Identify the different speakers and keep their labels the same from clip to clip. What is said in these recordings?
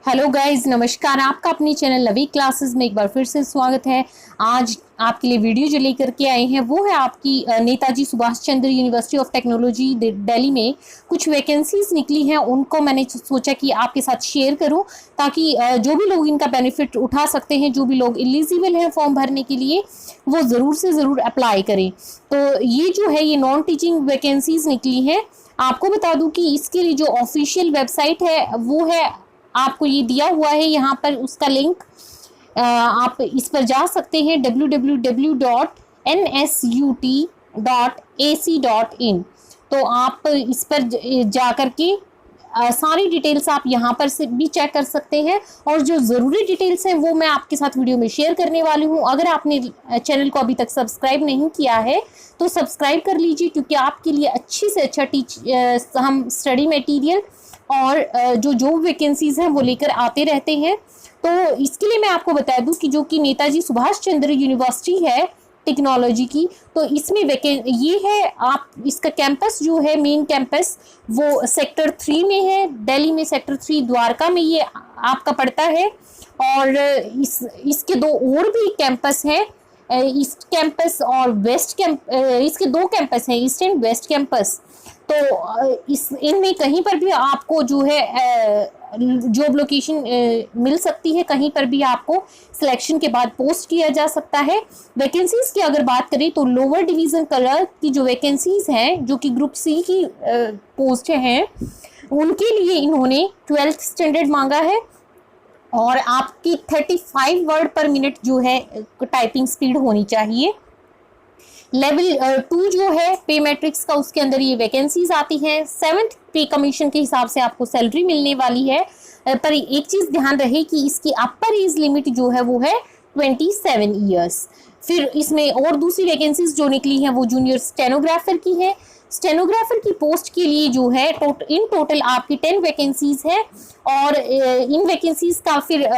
Speaker 1: Hello guys, नमस्कार। आपका अपनी चैनल लवी क्लासेस में एक बार फिर से स्वागत है। आज आपके लिए वीडियो जो लेकर के आए हैं वो है आपकी Netaji Subhash Chandra university of technology Delhi में कुछ वैकेंसीज निकली हैं, उनको मैंने सोचा कि आपके साथ शेयर करूं ताकि जो भी लोग इनका बेनिफिट उठा सकते हैं, जो भी लोग एलिजिबल हैं फॉर्म भरने के लिए, वो ज़रूर से ज़रूर अप्लाई करें। तो ये जो है ये नॉन टीचिंग वैकेंसीज निकली हैं। आपको बता दूं कि इसके लिए जो ऑफिशियल वेबसाइट है वो है, आपको ये दिया हुआ है यहाँ पर उसका लिंक, आप इस पर जा सकते हैं www.nsut.ac.in। तो आप इस पर जा कर के सारी डिटेल्स आप यहाँ पर से भी चेक कर सकते हैं, और जो ज़रूरी डिटेल्स हैं वो मैं आपके साथ वीडियो में शेयर करने वाली हूँ। अगर आपने चैनल को अभी तक सब्सक्राइब नहीं किया है तो सब्सक्राइब कर लीजिए, क्योंकि आपके लिए अच्छी से अच्छा हम स्टडी मटेरियल और जो वैकेंसीज हैं वो लेकर आते रहते हैं। तो इसके लिए मैं आपको बता दूं कि जो कि नेताजी सुभाष चंद्र यूनिवर्सिटी है टेक्नोलॉजी की, तो इसमें ये है, आप इसका कैंपस जो है मेन कैंपस वो सेक्टर 3 में है, दिल्ली में सेक्टर 3 द्वारका में ये आपका पड़ता है। और इसके दो और भी कैंपस हैं, ईस्ट कैंपस और वेस्ट इसके दो कैंपस हैं, ईस्ट एंड वेस्ट कैंपस। तो इनमें कहीं पर भी आपको जो है जॉब लोकेशन मिल सकती है, कहीं पर भी आपको सिलेक्शन के बाद पोस्ट किया जा सकता है। वैकेंसीज की अगर बात करें तो लोअर डिवीजन क्लर्क की जो वैकेंसीज हैं, जो कि ग्रुप सी की पोस्ट हैं, उनके लिए इन्होंने 12th स्टैंडर्ड मांगा है, और आपकी 35 वर्ड पर मिनट जो है टाइपिंग स्पीड होनी चाहिए। लेवल 2 जो है पे मैट्रिक्स का, उसके अंदर ये वैकेंसीज आती हैं। 7th पे कमीशन के हिसाब से आपको सैलरी मिलने वाली है। पर एक चीज़ ध्यान रहे कि इसकी अपर एज लिमिट जो है वो है 27 ईयर्स। फिर इसमें और दूसरी वैकेंसीज जो निकली हैं वो जूनियर स्टेनोग्राफर की है। स्टेनोग्राफर की पोस्ट के लिए जो है इन टोटल आपकी 10 वैकेंसीज है, और इन वैकेंसीज का फिर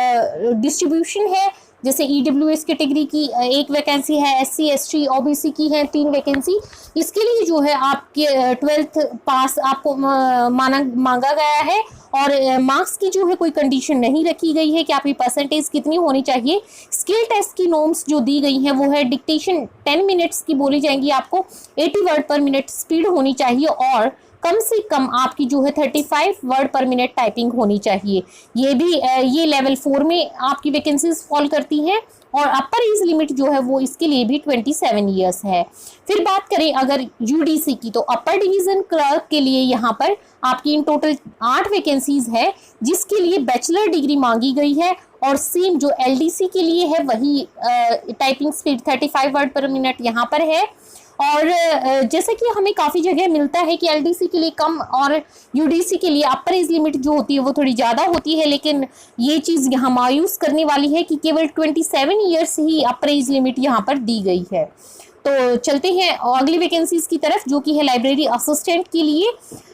Speaker 1: डिस्ट्रीब्यूशन है। जैसे EWS कैटेगरी की एक वैकेंसी है, SC ST OBC की है 3 वैकेंसी। इसके लिए जो है आपके 12th पास आपको मांगा गया है, और मार्क्स की जो है कोई कंडीशन नहीं रखी गई है कि आपकी परसेंटेज कितनी होनी चाहिए। स्किल टेस्ट की नॉर्म्स जो दी गई हैं वो है डिक्टेशन 10 मिनट्स की बोली जाएंगी, आपको 80 वर्ड पर मिनट स्पीड होनी चाहिए, और कम से कम आपकी जो है 35 वर्ड पर मिनट टाइपिंग होनी चाहिए। ये लेवल 4 में आपकी वैकेंसीज फॉल करती हैं, और अपर एज लिमिट जो है वो इसके लिए भी 27 ईयर्स है। फिर बात करें अगर UDC की, तो अपर डिवीजन क्लर्क के लिए यहाँ पर आपकी इन टोटल 8 वैकेंसीज है, जिसके लिए बैचलर डिग्री मांगी गई है, और सेम जो LDC के लिए है वही टाइपिंग स्पीड 35 वर्ड पर मिनट यहाँ पर है। और जैसे कि हमें काफ़ी जगह मिलता है कि LDC के लिए कम और UDC के लिए अपर एज लिमिट जो होती है वो थोड़ी ज़्यादा होती है, लेकिन ये चीज़ यहाँ मायूस करने वाली है कि केवल 27 years he upper age limit यहाँ पर दी गई है। तो चलते हैं अगली वैकेंसीज की तरफ, जो कि है लाइब्रेरी असिस्टेंट के लिए।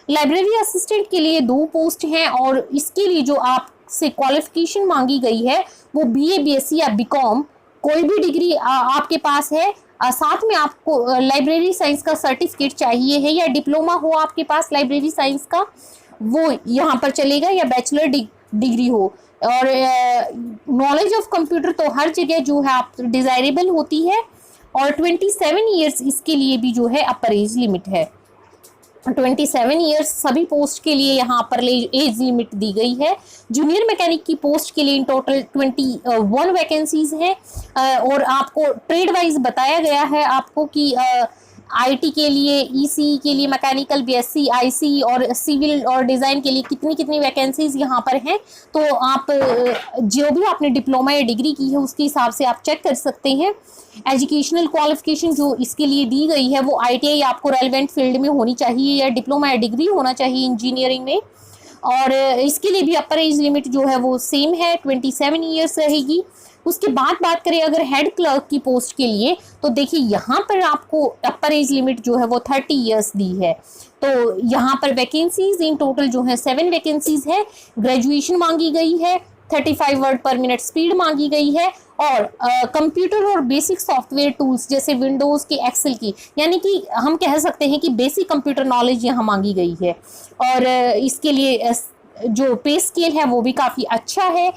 Speaker 1: लाइब्रेरी असिस्टेंट के लिए 2 पोस्ट हैं, और इसके लिए जो आपसे क्वालिफिकेशन मांगी गई है वो BA BSc या BCom कोई भी डिग्री आपके पास है। साथ में आपको लाइब्रेरी साइंस का सर्टिफिकेट चाहिए है, या डिप्लोमा हो आपके पास लाइब्रेरी साइंस का वो यहाँ पर चलेगा, या बैचलर डिग्री हो। और नॉलेज ऑफ कंप्यूटर तो हर जगह जो है आप डिज़ायरेबल होती है, और 27 ईयर्स इसके लिए भी जो है अपर एज लिमिट है। 27 ईयर्स सभी पोस्ट के लिए यहाँ पर एज लिमिट दी गई है। जूनियर मैकेनिक की पोस्ट के लिए इन टोटल 21 वैकेंसीज हैं, और आपको ट्रेड वाइज बताया गया है आपको कि IT के लिए, ECE के लिए, मैकेनिकल BSc IC और सिविल और डिज़ाइन के लिए कितनी कितनी वैकेंसीज यहाँ पर हैं। तो आप जो भी आपने डिप्लोमा या डिग्री की है उसके हिसाब से आप चेक कर सकते हैं। एजुकेशनल क्वालिफिकेशन जो इसके लिए दी गई है वो ITI आपको रेलिवेंट फील्ड में होनी चाहिए, या डिप्लोमा या डिग्री होना चाहिए इंजीनियरिंग में। और इसके लिए भी अपर एज लिमिट जो है वो सेम है, 27 ईयर्स रहेगी। उसके बाद बात करें अगर हेड क्लर्क की पोस्ट के लिए, तो देखिए यहाँ पर आपको अपर एज लिमिट जो है वो 30 ईयर्स दी है। तो यहाँ पर वैकेंसीज इन टोटल जो है 7 वैकेंसीज है। ग्रेजुएशन मांगी गई है, 35 वर्ड पर मिनट स्पीड मांगी गई है, और कंप्यूटर और बेसिक सॉफ्टवेयर टूल्स जैसे विंडोज़ की, एक्सेल की, यानी कि हम कह सकते हैं कि बेसिक कंप्यूटर नॉलेज यहाँ मांगी गई है। और इसके लिए जो पे स्केल है वो भी काफ़ी अच्छा है।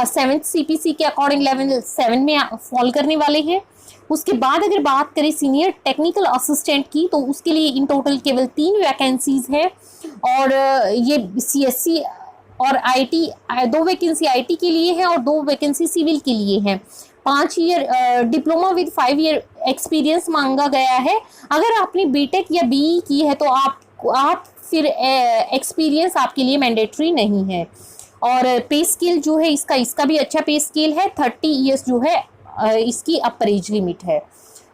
Speaker 1: 7th CPC के अकॉर्डिंग लेवल 7 में फॉल करने वाले हैं। उसके बाद अगर बात करें सीनियर टेक्निकल असिस्टेंट की, तो उसके लिए इन टोटल केवल 3 वैकेंसीज है, और ये CSC और IT 2 वैकेंसी IT के लिए है और 2 वैकेंसी सिविल के लिए है। 5 year diploma with 5 year experience मांगा गया है। अगर आपने बीटेक या BE की है तो आप फिर एक्सपीरियंस आपके लिए मैंडेटरी नहीं है। और पे स्केल जो है इसका भी अच्छा पे स्केल है। 30 ईयर्स जो है इसकी अपर एज लिमिट है।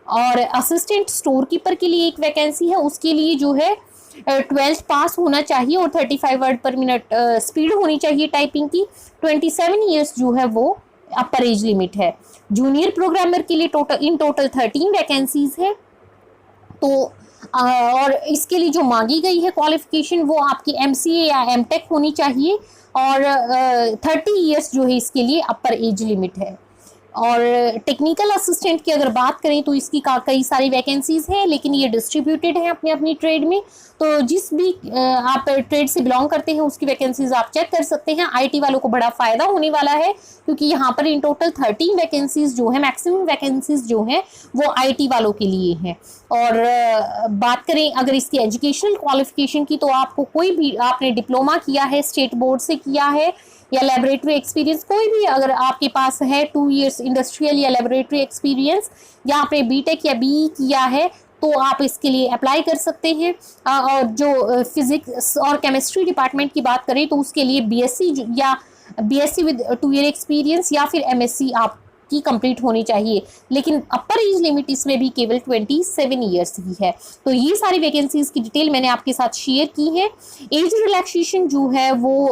Speaker 1: और असिस्टेंट स्टोर कीपर के लिए एक वैकेंसी है, उसके लिए जो है 12th पास होना चाहिए और 35 वर्ड पर मिनट स्पीड होनी चाहिए टाइपिंग की। 27 ईयर्स जो है वो अपर एज लिमिट है। जूनियर प्रोग्रामर के लिए इन टोटल 13 वैकेंसीज है। तो और इसके लिए जो मांगी गई है क्वालिफिकेशन वो आपकी MCA या MTech होनी चाहिए, और 30 ईयर्स जो है इसके लिए अपर एज लिमिट है। और टेक्निकल असिस्टेंट की अगर बात करें तो इसकी कई सारी वैकेंसीज हैं, लेकिन ये डिस्ट्रीब्यूटेड हैं अपनी अपनी ट्रेड में। तो जिस भी आप ट्रेड से बिलोंग करते हैं उसकी वैकेंसीज आप चेक कर सकते हैं। IT वालों को बड़ा फायदा होने वाला है, क्योंकि यहाँ पर इन टोटल 13 वैकेंसीज जो है, मैक्सिमम वैकेंसीज जो हैं वो IT वालों के लिए हैं। और बात करें अगर इसकी एजुकेशनल क्वालिफिकेशन की, तो आपको कोई भी, आपने डिप्लोमा किया है, स्टेट बोर्ड से किया है, या लेबोरेटरी एक्सपीरियंस कोई भी अगर आपके पास है, 2 इयर्स इंडस्ट्रियल या लेबोरेटरी एक्सपीरियंस, या आपने BTech या BE किया है, तो आप इसके लिए अप्लाई कर सकते हैं। और जो फिजिक्स और केमिस्ट्री डिपार्टमेंट की बात करें तो उसके लिए BSc विद 2 ईयर एक्सपीरियंस या फिर MSc आपकी कंप्लीट होनी चाहिए। लेकिन अपर एज लिमिट इसमें भी केवल 27 ईयर्स ही है। तो ये सारी वैकेंसीज की डिटेल मैंने आपके साथ शेयर की है। एज रिलैक्सेशन जो है वो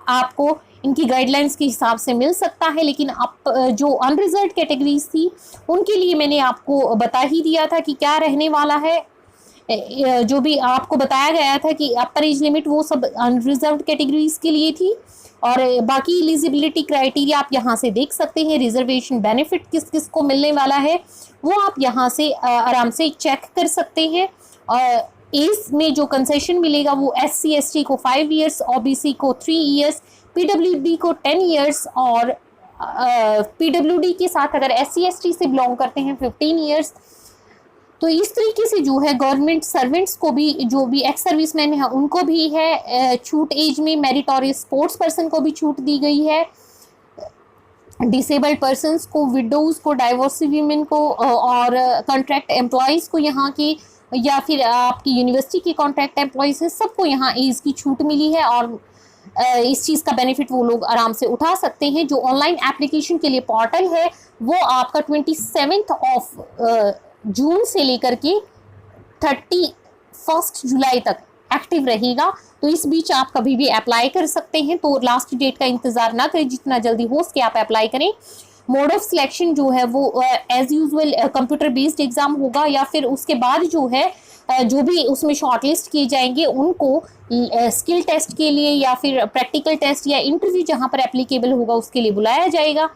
Speaker 1: आपको इनकी गाइडलाइंस के हिसाब से मिल सकता है, लेकिन आप जो अनरिजर्व्ड कैटेगरीज थी उनके लिए मैंने आपको बता ही दिया था कि क्या रहने वाला है। जो भी आपको बताया गया था कि अपर एज लिमिट वो सब अनरिजर्व्ड कैटेगरीज के लिए थी, और बाकी एलिजिबिलिटी क्राइटेरिया आप यहाँ से देख सकते हैं। रिजर्वेशन बेनिफिट किस किस को मिलने वाला है वो आप यहाँ से आराम से चेक कर सकते हैं। एज में जो कंसेशन मिलेगा वो SC ST को 5 ईयर्स, OBC को 3 ईयर्स, PWD को 10 ईयर्स, और PWD के साथ अगर SC ST से बिलोंग करते हैं 15 ईयर्स। तो इस तरीके से जो है गवर्नमेंट सर्वेंट्स को भी, जो भी एक्स सर्विसमैन है उनको भी है छूट एज में। मेरिटोरियस स्पोर्ट्स पर्सन को भी छूट दी गई है। डिसेबल्ड पर्सन्स को, विडोज को, डाइवोर्सी वीमेन को, और कॉन्ट्रैक्ट एम्प्लॉयज़ को यहाँ के, या फिर आपकी यूनिवर्सिटी के कॉन्ट्रैक्ट एम्प्लॉयज़ है, सबको यहाँ एज की छूट मिली है। और इस चीज़ का बेनिफिट वो लोग आराम से उठा सकते हैं। जो ऑनलाइन एप्लीकेशन के लिए पोर्टल है वो आपका 27 जून से लेकर के 31 जुलाई तक एक्टिव रहेगा। तो इस बीच आप कभी भी अप्लाई कर सकते हैं। तो लास्ट डेट का इंतज़ार ना करें, जितना जल्दी हो सके आप अप्लाई करें। मोड ऑफ सिलेक्शन जो है वो as usual computer based exam होगा, या फिर उसके बाद जो है जो भी उसमें शॉर्टलिस्ट किए जाएंगे उनको स्किल टेस्ट के लिए या फिर प्रैक्टिकल टेस्ट या इंटरव्यू जहां पर एप्लीकेबल होगा उसके लिए बुलाया जाएगा।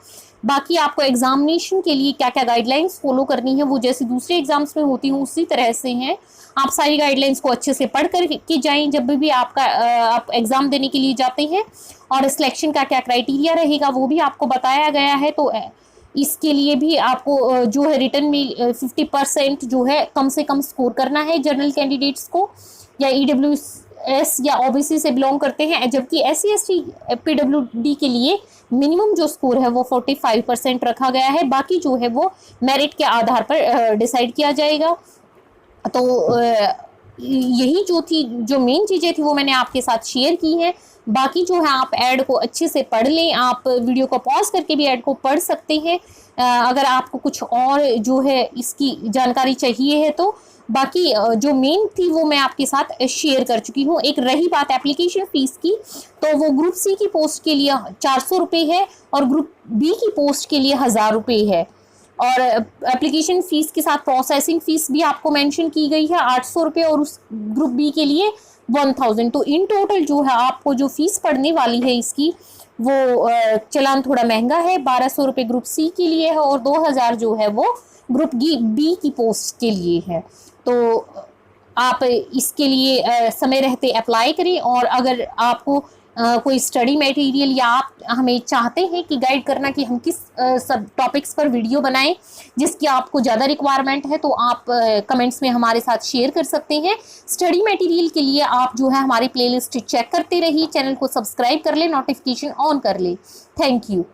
Speaker 1: बाकी आपको एग्जामिनेशन के लिए क्या क्या गाइडलाइंस फॉलो करनी है वो जैसे दूसरे एग्जाम्स में होती हूँ उसी तरह से हैं। आप सारी गाइडलाइंस को अच्छे से पढ़ कर के जाएं जब भी आप एग्ज़ाम देने के लिए जाते हैं, और सिलेक्शन का क्या क्राइटेरिया रहेगा वो भी आपको बताया गया है। तो इसके लिए भी आपको जो है रिटर्न में 50% जो है कम से कम स्कोर करना है जनरल कैंडिडेट्स को, या EWS या OBC से बिलोंग करते हैं, जबकि SC ST PWD के लिए मिनिमम जो स्कोर है वो 45% रखा गया है। बाकी जो है वो मेरिट के आधार पर डिसाइड किया जाएगा। तो यही जो मेन चीज़ें थी वो मैंने आपके साथ शेयर की हैं। बाकी जो है आप ऐड को अच्छे से पढ़ लें, आप वीडियो को पॉज करके भी ऐड को पढ़ सकते हैं अगर आपको कुछ और जो है इसकी जानकारी चाहिए है तो। बाकी जो मेन थी वो मैं आपके साथ शेयर कर चुकी हूँ। एक रही बात एप्लीकेशन फ़ीस की, तो वो ग्रुप C की पोस्ट के लिए 400 रुपये है और ग्रुप B की पोस्ट के लिए 1000 रुपये है। और एप्लीकेशन फ़ीस के साथ प्रोसेसिंग फ़ीस भी आपको मेंशन की गई है 800 रुपये, और उस ग्रुप B के लिए 1000। तो इन टोटल जो है आपको जो फ़ीस पड़ने वाली है इसकी वो चलान थोड़ा महंगा है। 1200 रुपये ग्रुप C के लिए है और 2000 जो है वो ग्रुप B की पोस्ट के लिए है। तो आप इसके लिए समय रहते अप्लाई करें। और अगर आपको कोई स्टडी मटेरियल या आप हमें चाहते हैं कि गाइड करना कि हम किस सब टॉपिक्स पर वीडियो बनाएं जिसकी आपको ज़्यादा रिक्वायरमेंट है, तो आप कमेंट्स में हमारे साथ शेयर कर सकते हैं। स्टडी मटेरियल के लिए आप जो है हमारी प्लेलिस्ट चेक करते रहिए, चैनल को सब्सक्राइब कर ले, नोटिफिकेशन ऑन कर ले। Thank you.